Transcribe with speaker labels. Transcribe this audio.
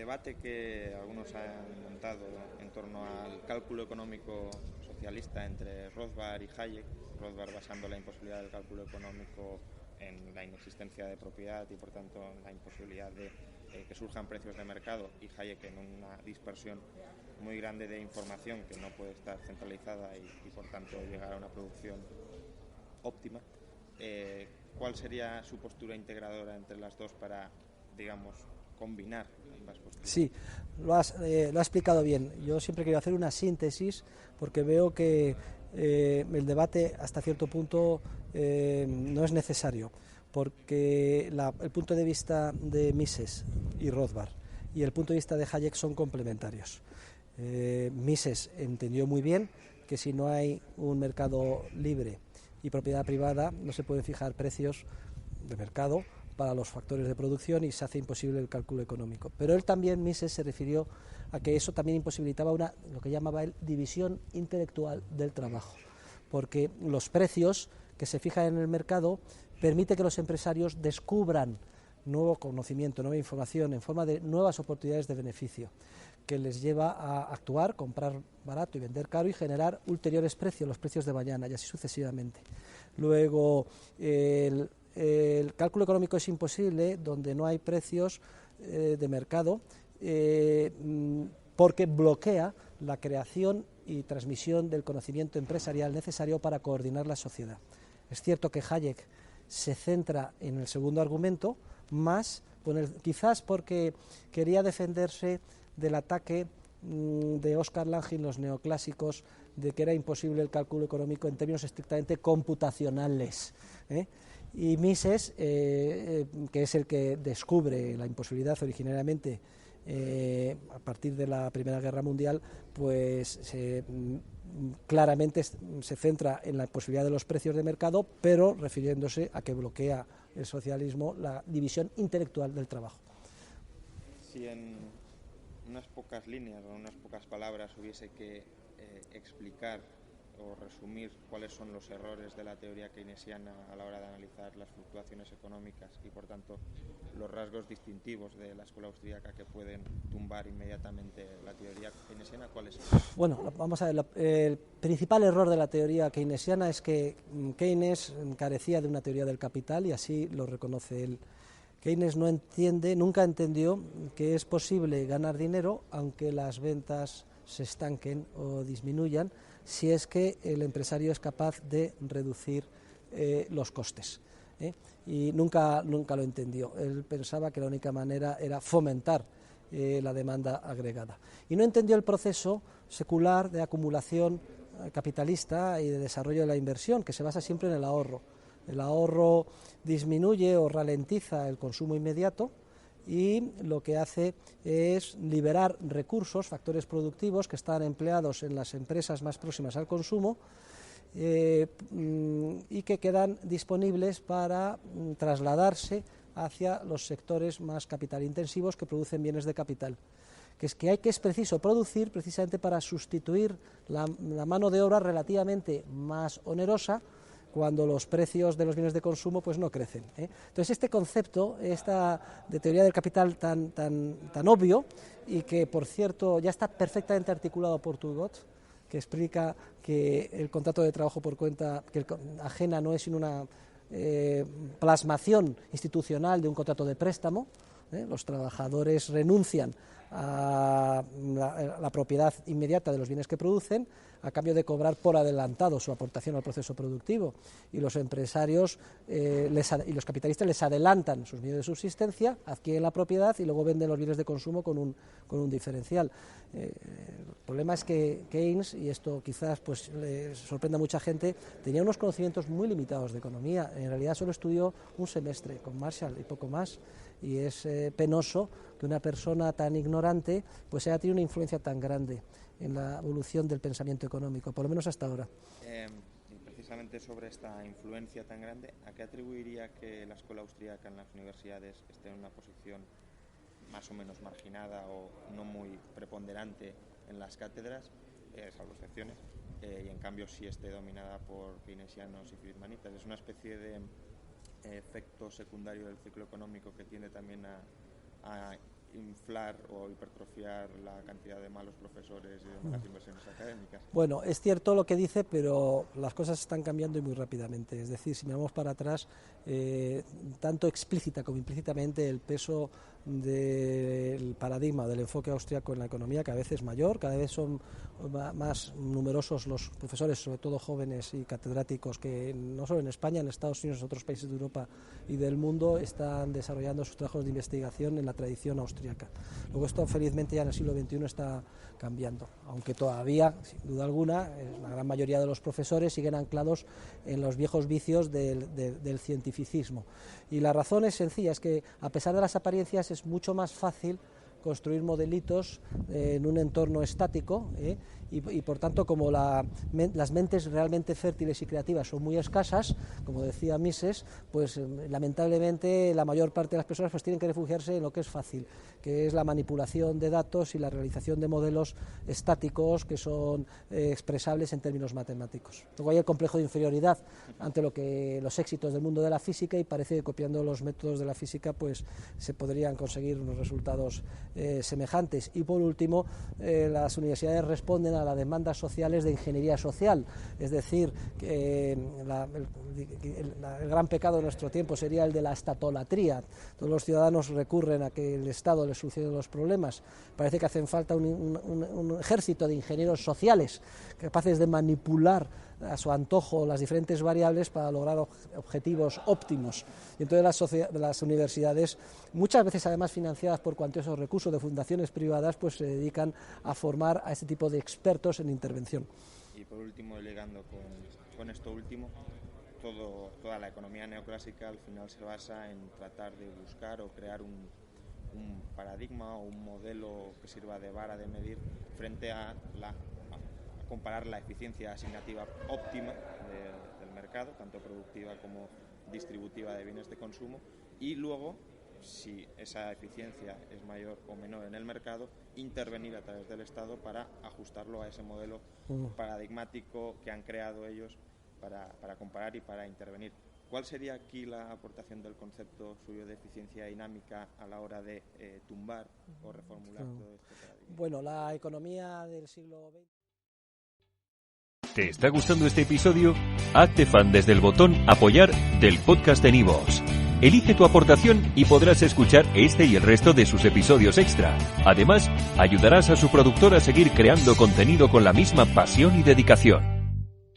Speaker 1: debate que algunos han montado en torno al cálculo económico socialista entre Rothbard y Hayek, Rothbard basando la imposibilidad del cálculo económico en la inexistencia de propiedad y por tanto en la imposibilidad de que surjan precios de mercado, y Hayek en una dispersión muy grande de información que no puede estar centralizada y por tanto llegar a una producción óptima. ¿Cuál sería su postura integradora entre las dos para, digamos, combinar ambas posturas?
Speaker 2: Sí, lo ha explicado bien. Yo siempre quiero hacer una síntesis porque veo que el debate hasta cierto punto no es necesario, porque el punto de vista de Mises y Rothbard y el punto de vista de Hayek son complementarios. Mises entendió muy bien que si no hay un mercado libre y propiedad privada no se pueden fijar precios de mercado para los factores de producción y se hace imposible el cálculo económico. Pero él también, Mises, se refirió a que eso también imposibilitaba lo que llamaba él división intelectual del trabajo, porque los precios que se fijan en el mercado permiten que los empresarios descubran nuevo conocimiento, nueva información en forma de nuevas oportunidades de beneficio, que les lleva a actuar, comprar barato y vender caro y generar ulteriores precios, los precios de mañana y así sucesivamente. Luego, el cálculo económico es imposible donde no hay precios de mercado porque bloquea la creación y transmisión del conocimiento empresarial necesario para coordinar la sociedad. Es cierto que Hayek se centra en el segundo argumento, más quizás porque quería defenderse del ataque de Oscar Lange y los neoclásicos de que era imposible el cálculo económico en términos estrictamente computacionales. Y Mises, que es el que descubre la imposibilidad originariamente a partir de la Primera Guerra Mundial, pues claramente se centra en la posibilidad de los precios de mercado, pero refiriéndose a que bloquea el socialismo la división intelectual del trabajo.
Speaker 1: Si en unas pocas líneas o unas pocas palabras hubiese que explicar o resumir cuáles son los errores de la teoría keynesiana a la hora de analizar las fluctuaciones económicas y por tanto los rasgos distintivos de la escuela austríaca que pueden tumbar inmediatamente la teoría keynesiana, ¿cuáles son?
Speaker 2: Bueno, vamos a ver, el principal error de la teoría keynesiana es que Keynes carecía de una teoría del capital y así lo reconoce él. Keynes nunca entendió que es posible ganar dinero aunque las ventas se estanquen o disminuyan, si es que el empresario es capaz de reducir los costes. Y nunca lo entendió. Él pensaba que la única manera era fomentar la demanda agregada. Y no entendió el proceso secular de acumulación capitalista y de desarrollo de la inversión, que se basa siempre en el ahorro. El ahorro disminuye o ralentiza el consumo inmediato y lo que hace es liberar recursos, factores productivos que están empleados en las empresas más próximas al consumo y que quedan disponibles para trasladarse hacia los sectores más capitalintensivos que producen bienes de capital. Que es preciso producir precisamente para sustituir la mano de obra relativamente más onerosa cuando los precios de los bienes de consumo pues no crecen. Entonces este concepto, de teoría del capital tan obvio y que por cierto ya está perfectamente articulado por Turgot, que explica que el contrato de trabajo por cuenta ajena no es sino una plasmación institucional de un contrato de préstamo. Los trabajadores renuncian a la propiedad inmediata de los bienes que producen a cambio de cobrar por adelantado su aportación al proceso productivo, y los empresarios y los capitalistas les adelantan sus medios de subsistencia, adquieren la propiedad y luego venden los bienes de consumo con un diferencial. El problema es que Keynes, y esto quizás pues le sorprenda a mucha gente, tenía unos conocimientos muy limitados de economía. En realidad solo estudió un semestre con Marshall y poco más, y es penoso que una persona tan ignorante pues haya tenido una influencia tan grande en la evolución del pensamiento económico, por lo menos hasta ahora.
Speaker 1: Precisamente sobre esta influencia tan grande, ¿a qué atribuiría que la escuela austríaca en las universidades esté en una posición más o menos marginada o no muy preponderante en las cátedras, salvo excepciones, y en cambio sí esté dominada por keynesianos y friedmanistas? Es una especie de efecto secundario del ciclo económico que tiende también a inflar o hipertrofiar la cantidad de malos profesores y de malas inversiones académicas.
Speaker 2: Bueno, es cierto lo que dice, pero las cosas están cambiando y muy rápidamente. Es decir, si miramos para atrás, tanto explícita como implícitamente el peso del paradigma, del enfoque austriaco en la economía cada vez es mayor, cada vez son más numerosos los profesores, sobre todo jóvenes y catedráticos, que no solo en España, en Estados Unidos, en otros países de Europa y del mundo están desarrollando sus trabajos de investigación en la tradición austriaca. Luego esto felizmente ya en el siglo XXI está cambiando, aunque todavía, sin duda alguna, la gran mayoría de los profesores siguen anclados en los viejos vicios del cientificismo. Y la razón es sencilla, es que a pesar de las apariencias es mucho más fácil construir modelitos en un entorno estático, y por tanto, como las mentes realmente fértiles y creativas son muy escasas, como decía Mises, pues lamentablemente la mayor parte de las personas pues tienen que refugiarse en lo que es fácil, que es la manipulación de datos y la realización de modelos estáticos que son expresables en términos matemáticos. Luego hay el complejo de inferioridad ante los éxitos del mundo de la física, y parece que copiando los métodos de la física pues se podrían conseguir unos resultados semejantes. Y por último, las universidades responden a las demandas sociales de ingeniería social, es decir, que el gran pecado de nuestro tiempo sería el de la estatolatría. Todos los ciudadanos recurren a que el Estado les solucione los problemas. Parece que hacen falta un ejército de ingenieros sociales capaces de manipular a su antojo las diferentes variables para lograr objetivos óptimos. Y entonces las universidades, muchas veces además financiadas por cuantiosos recursos de fundaciones privadas, pues se dedican a formar a este tipo de expertos en intervención.
Speaker 1: Y por último, ligando con esto último, toda la economía neoclásica al final se basa en tratar de buscar o crear un paradigma o un modelo que sirva de vara de medir frente a comparar la eficiencia asignativa óptima del mercado, tanto productiva como distributiva de bienes de consumo, y luego, si esa eficiencia es mayor o menor en el mercado, intervenir a través del Estado para ajustarlo a ese modelo paradigmático que han creado ellos para comparar y para intervenir. ¿Cuál sería aquí la aportación del concepto suyo de eficiencia dinámica a la hora de tumbar o reformular todo este paradigma?
Speaker 2: Bueno, la economía del siglo XX...
Speaker 3: ¿Te está gustando este episodio? Hazte fan desde el botón Apoyar del podcast de Nivos. Elige tu aportación y podrás escuchar este y el resto de sus episodios extra. Además, ayudarás a su productor a seguir creando contenido con la misma pasión y dedicación.